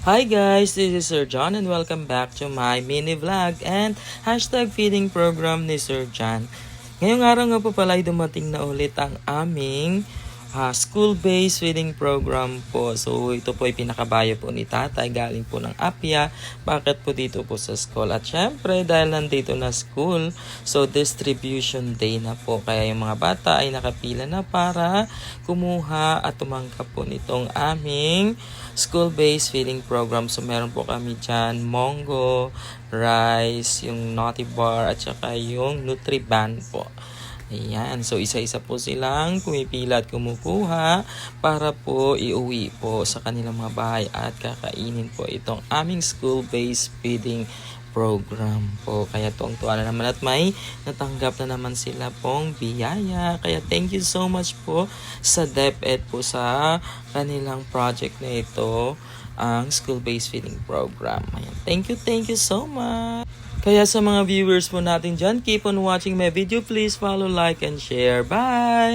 Hi guys, this is Sir John and welcome back to my mini vlog and hashtag feeding program ni Sir John. Ngayong araw nga po pala ay dumating na ulit ang aming school-based feeding program po. So ito po ay pinakabayo po ni tatay, galing po ng Apia. Bakit po dito po sa school? At syempre dahil nandito na school, so distribution day na po. Kaya yung mga bata ay nakapila na para kumuha at tumangkap po nitong aming school-based feeding program. So meron po kami dyan Mongo, rice, yung Naughty Bar at saka yung Nutriband po. Ayan, so isa-isa po silang kumipila at kumukuha para po iuwi po sa kanilang mga bahay at kakainin po itong aming school-based feeding program po. Kaya tuwang-tuwa na naman at may natanggap na naman sila pong biyaya. Kaya thank you so much po sa DepEd po sa kanilang project na ito, ang school-based feeding program. Ayan, thank you so much. Kaya sa mga viewers po natin dyan, keep on watching my video. Please follow, like, and share. Bye!